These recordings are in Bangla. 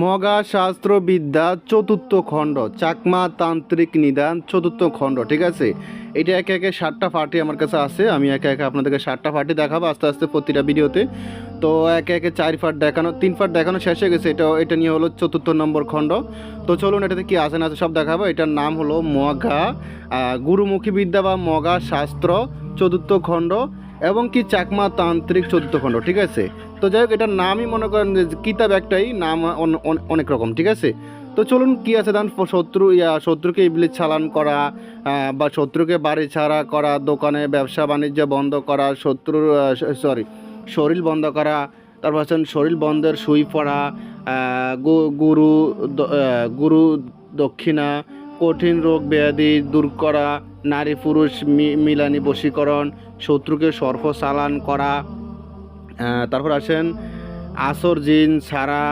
মগা শাস্ত্রবিদ্যা চতুর্থ খণ্ড, চাকমা তান্ত্রিক নিদান চতুর্থ খণ্ড। ঠিক আছে, এটা একে একে 7টা পার্টি আমার কাছে আছে। আমি একে একে আপনাদেরকে 7টা পার্টি দেখাবো আস্তে আস্তে প্রতিটা ভিডিওতে। তো একে একে 4 পার্ট দেখানো, 3 পার্ট দেখানো শেষ হয়ে গেছে। এটা নিয়ে হলো চতুর্থ নম্বর খণ্ড। তো চলুন এটাতে কি আছে না আছে সব দেখাবো। এটার নাম হলো মগা গুরুমুখী বিদ্যা বা মগা শাস্ত্র চতুর্থ খণ্ড এবং কি চাকমা তান্ত্রিক চতুর্থ খণ্ড। ঠিক আছে, তো যাই হোক এটার নামই মনে করেন যে কিতাব একটাই, নাম অনেক রকম। ঠিক আছে, তো চলুন কি আছে দেন। শত্রুকে ইবলিশ চালান করা, বা শত্রুকে বাড়ি ছাড়া করা, দোকানে ব্যবসা বাণিজ্য বন্ধ করা, শরীর বন্ধ করা, তারপর হচ্ছেন শরীর বন্ধের সুই পড়া, গুরু দক্ষিণা, কঠিন রোগ ব্যাধি দূর করা, নারী পুরুষ মিলানি বশীকরণ, শত্রুকে সর্প চালান করা, তারপর আসেন আসর জিন ছাড়া,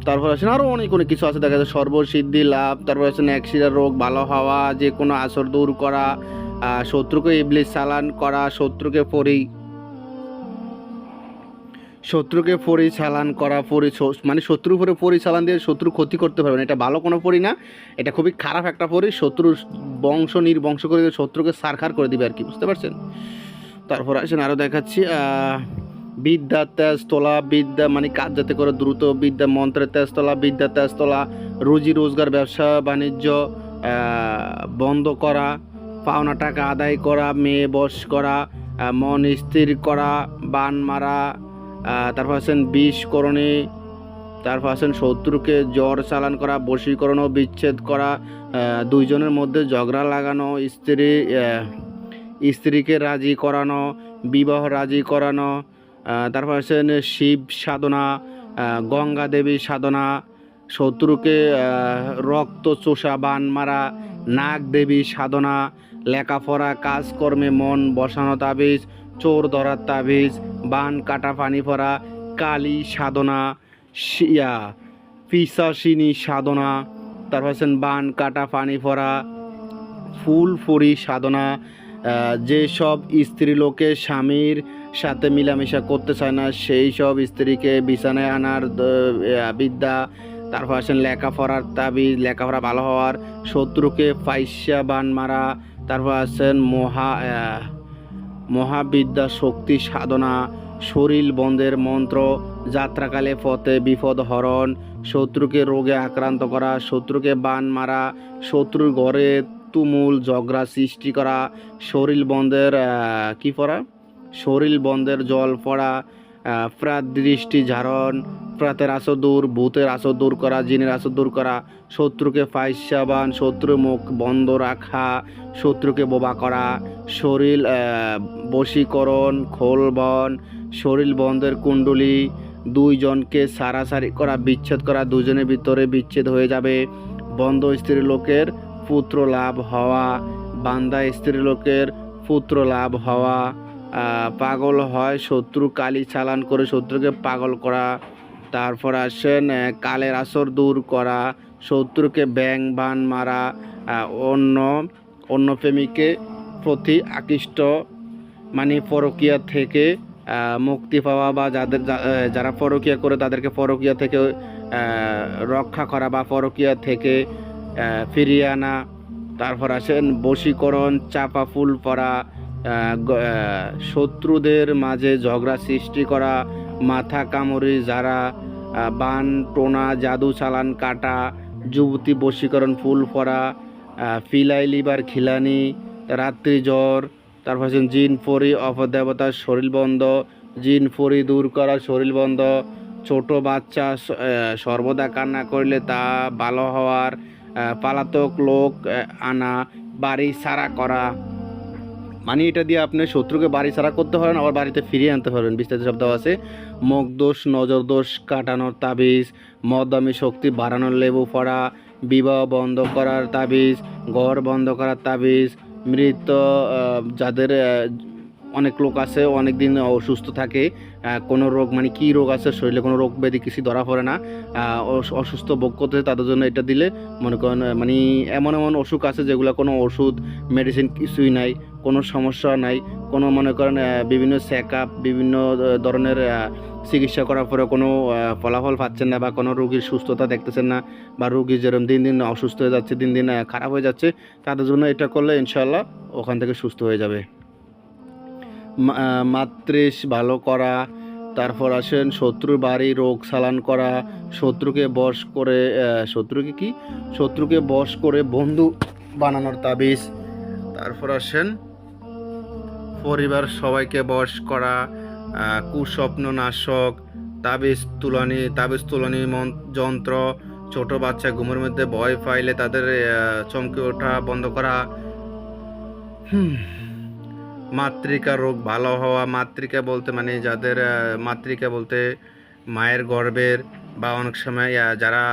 তারপর আসেন আরও অনেক কিছু আছে দেখা যায়, সর্বসিদ্ধি লাভ, তারপর আসেন একশিরা রোগ ভালো হওয়া, যে কোনো আসর দূর করা, শত্রুকে ইবলিশ চালান করা, শত্রুকে পরিচালান করা, মানে শত্রুর উপরে পরিচালন দিয়ে শত্রু ক্ষতি করতে পারবে না। এটা ভালো কোনো পরি না, এটা খুবই খারাপ একটা পরি। শত্রুর বংশ নির্বংশ করে দিয়ে শত্রুকে সারখার করে দিবে আর কি, বুঝতে পারছেন। তারপর আসেন আরও দেখাচ্ছি বিদ্যা তেজ তোলা, বিদ্যা মানে কাজ যাতে করে দ্রুত, বিদ্যা মন্ত্রের তেজ তোলা, বিদ্যা তেজ তোলা, রুজি রোজগার ব্যবসা বাণিজ্য বন্ধ করা, পাওনা টাকা আদায় করা, মেয়ে বশ করা, মন স্থির করা, বান মারা, তারপর আছেন বিষকরণী, তারপর আছেন শত্রুকে জ্বর চালান করা, বশীকরণ ও বিচ্ছেদ করা, দুইজনের মধ্যে ঝগড়া লাগানো, স্ত্রীকে রাজি করানো, বিবাহ রাজি করানো, তারপর আছেন শিব সাধনা, গঙ্গা দেবী সাধনা, শত্রুকে রক্ত চোষা বান মারা, নাগ দেবী সাধনা, লেখাপড়া কাজকর্মে মন বসানো তাবিজ, চোর ধরার তাবিজ, বান কাটা পানি পড়া, কালী সাধনা, পিশাচিনী সাধনা, তারপর আছেন বান কাটা পানি পড়া, ফুল ফড়ি সাধনা, যেসব স্ত্রী লোকে স্বামীর সাথে মিলামিশা করতে চায় না সেই সব স্ত্রীকে বিছানায় আনার বিদ্যা, তারপর আসেন লেখাপড়ার তাবিজ, লেখাপড়া ভালো হওয়ার, শত্রুকে ফাইসা বান মারা, তারপর আছেন মহাবিদ্যা শক্তি সাধনা, শরীর বন্ধের মন্ত্র, যাত্রাকালে পথে বিপদ হরণ, শত্রুকে রোগে আক্রান্ত করা, শত্রুকে বান মারা, শত্রুর ঘরে তুমুল ঝগড়া সৃষ্টি করা, শরীর বন্ধের শরীর বন্ধের জল পড়া, প্রাত দৃষ্টি ঝাড়ন, প্রাতের আসর দূর, ভূতের আসর দূর করা, জিনের আসর দূর করা, শত্রুকে ফাইসাবান, শত্রু মুখ বন্ধ রাখা, শত্রুকে বোবা করা, শরীর বশীকরণ, খোলবন, শরীর বন্ধের কুণ্ডলী, দুইজনকে সারাসারি করা, বিচ্ছেদ করা, দুজনের ভিতরে বিচ্ছেদ হয়ে যাবে, বন্ধ স্ত্রী লোকের পুত্র লাভ হওয়া, বান্দা স্ত্রী লোকের পুত্র লাভ হওয়া, পাগল হয় শত্রু কালি চালান করে শত্রুকে পাগল করা, তারপর আসেন কালের আসর দূর করা, শত্রুকে ব্যাং বান মারা, অন্য প্রেমিকে প্রতি আকৃষ্ট মানে পরকীয়া থেকে মুক্তি পাওয়া, বা যারা পরকীয়া করে তাদেরকে পরকীয়া থেকে রক্ষা করা বা পরকীয়া থেকে ফিরিয়ে আনা, তারপর আসেন বশীকরণ, চাপা ফুল পরা, শত্রুদের মাঝে ঝগড়া সৃষ্টি করা, মাথা কামড়ি যারা, বান টোনা জাদু চালান কাটা, যুবতী বশীকরণ ফুল পরা, ফিলাই লিভার খিলানি, রাত্রি জ্বর, তারপর আছেন জিন পরি অপদেবতার শরীর বন্ধ, জিন পরি দূর করা শরীর বন্ধ, ছোট বাচ্চা সর্বদা কান্না করলে তা ভালো হওয়ার, পালাতক লোক আনা, বাড়ি ছাড়া করা, মানে এটা দিয়ে আপনি শত্রুকে বাড়ি ছাড়া করতে পারেন, আবার বাড়িতে ফিরিয়ে আনতে পারবেন। বিস্তারিত শব্দ আছে মুখ দোষ নজর দোষ কাটানোর তাবিজ, মদ্দামি শক্তি বাড়ানোর লেবু পড়া, বিবাহ বন্ধ করার তাবিজ, ঘর বন্ধ করার তাবিজ, মৃত যাদের অনেক লোক আছে অনেক দিন অসুস্থ থাকে, কোনো রোগ মানে কী রোগ আছে শরীরে কোনো রোগ ব্যাধি কিছু ধরা পড়ে না, অসুস্থ ভোগ করতে তাদের জন্য এটা দিলে মনে করেন মানে এমন এমন অসুখ আছে যেগুলো কোনো ওষুধ মেডিসিন কিছুই নাই, কোনো সমস্যা নাই, কোনো মনে করেন বিভিন্ন চেক আপ বিভিন্ন ধরনের চিকিৎসা করার পরে কোনো ফলাফল পাচ্ছেন না বা কোনো রোগীর সুস্থতা দেখতেছেন না, বা রোগী যেরকম দিন দিন অসুস্থ হয়ে যাচ্ছে দিন দিন খারাপ হয়ে যাচ্ছে, তাদের জন্য এটা করলে ইনশাল্লাহ ওখান থেকে সুস্থ হয়ে যাবে। মাতৃষ ভালো করা, তারপর আসেন শত্রুর বাড়ি রোগ চালান করা, শত্রুকে বশ করে শত্রুকে বশ করে বন্ধু বানানোর তাবিজ, তারপর আসেন পরিবার সবাইকে বশ করা, কুস্বপ্ন নাশক, তাবিজ তুলানি যন্ত্র, ছোট বাচ্চা ঘুমের মধ্যে ভয় পাইলে তাদের চমকে ওঠা বন্ধ করা, মাতৃকা রোগ ভালো হওয়া। মাতৃকা বলতে মানে যাদের মাতৃকা বলতে মায়ের গর্ভের বা অনেক সময় যারা